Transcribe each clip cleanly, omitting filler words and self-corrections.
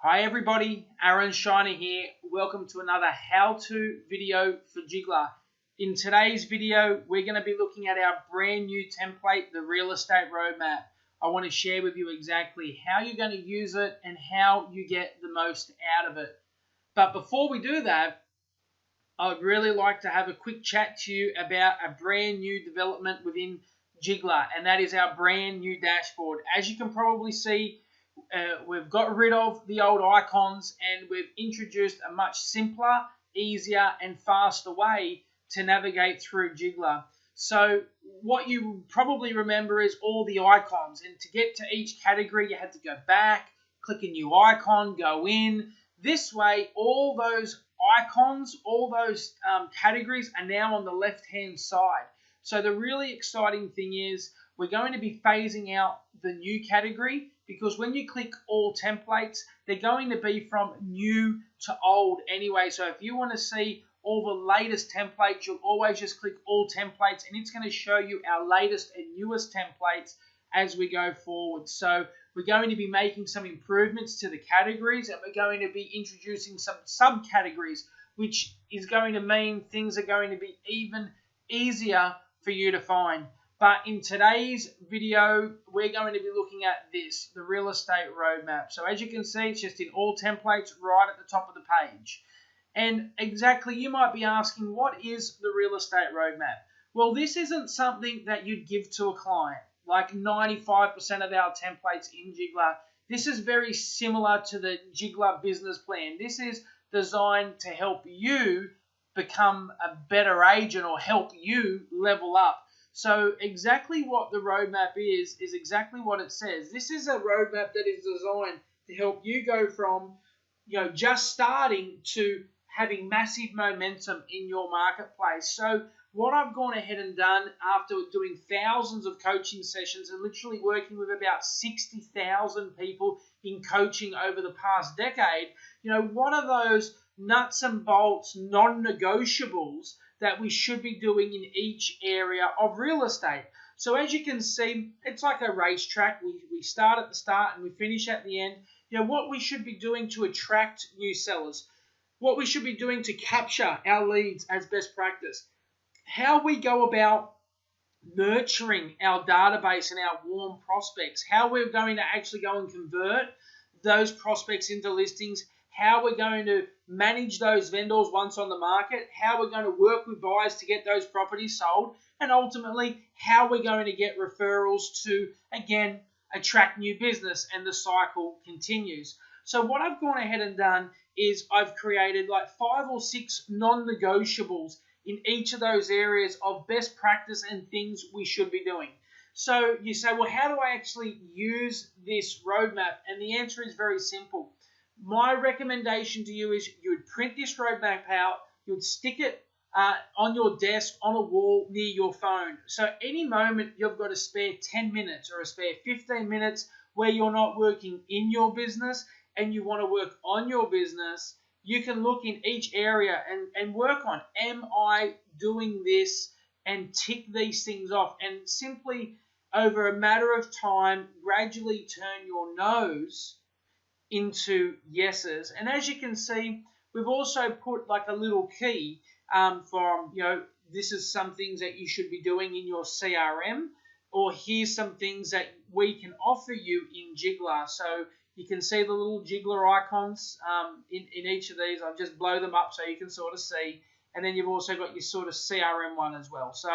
Hi everybody, Aaron Shiner here. Welcome to another how-to video for Jigglar. In today's video, we're going to be looking at our brand new template, the Real Estate Roadmap. I want to share with you exactly how you're going to use it and how you get the most out of it. But before we do that, I'd really like to have a quick chat to you about a brand new development within Jigglar, and that is our brand new dashboard. As you can probably see, we've got rid of the old icons and we've introduced a much simpler, easier and faster way to navigate through Jigglar. So what you probably remember is all the icons, and to get to each category you had to go back, click a new icon, go in. This way all those icons, all those categories are now on the left hand side. So the really exciting thing is we're going to be phasing out the new category, because when you click all templates, they're going to be from new to old anyway. So if you want to see all the latest templates, you'll always just click all templates and it's going to show you our latest and newest templates as we go forward. So we're going to be making some improvements to the categories, and we're going to be introducing some subcategories, which is going to mean things are going to be even easier for you to find. But in today's video, we're going to be looking at this, the Real Estate Roadmap. So as you can see, it's just in all templates right at the top of the page. And exactly, you might be asking, what is the Real Estate Roadmap? Well, this isn't something that you'd give to a client. Like 95% of our templates in Jigglar, this is very similar to the Jigglar business plan. This is designed to help you become a better agent or help you level up. So exactly what the roadmap is exactly what it says. This is a roadmap that is designed to help you go from, just starting to having massive momentum in your marketplace. So what I've gone ahead and done after doing thousands of coaching sessions and literally working with about 60,000 people in coaching over the past decade, what are those nuts and bolts, non-negotiables that we should be doing in each area of real estate? So as you can see, it's like a racetrack. We start at the start and we finish at the end. What we should be doing to attract new sellers, what we should be doing to capture our leads as best practice, how we go about nurturing our database and our warm prospects, how we're going to actually go and convert those prospects into listings, how we're going to manage those vendors once on the market, how we're going to work with buyers to get those properties sold, and ultimately how we're going to get referrals to, again, attract new business, and the cycle continues. So what I've gone ahead and done is I've created like 5 or 6 non-negotiables in each of those areas of best practice and things we should be doing. So you say, well, how do I actually use this roadmap? And the answer is very simple. My recommendation to you is you would print this roadmap out, you would stick it on your desk, on a wall, near your phone. So any moment you've got a spare 10 minutes or a spare 15 minutes where you're not working in your business and you want to work on your business, you can look in each area and work on, am I doing this, and tick these things off, and simply over a matter of time gradually turn your no's into yeses. And as you can see, we've also put like a little key from, this is some things that you should be doing in your CRM, or here's some things that we can offer you in Jigglar. So you can see the little Jigglar icons in each of these. I'll just blow them up so you can sort of see. And then you've also got your sort of CRM one as well. So,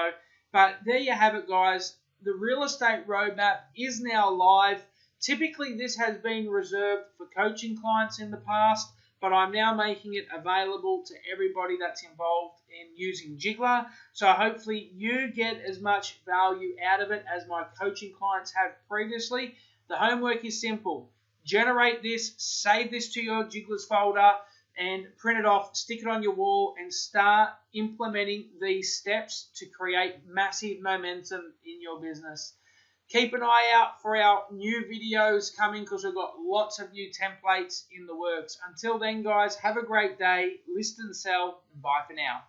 but there you have it, guys. The Real Estate Roadmap is now live. Typically, this has been reserved for coaching clients in the past, but I'm now making it available to everybody that's involved in using Jigglar. So hopefully you get as much value out of it as my coaching clients have previously. The homework is simple. Generate this, save this to your Jigglers folder, and print it off, stick it on your wall, and start implementing these steps to create massive momentum in your business. Keep an eye out for our new videos coming, because we've got lots of new templates in the works. Until then, guys, have a great day, list and sell, and bye for now.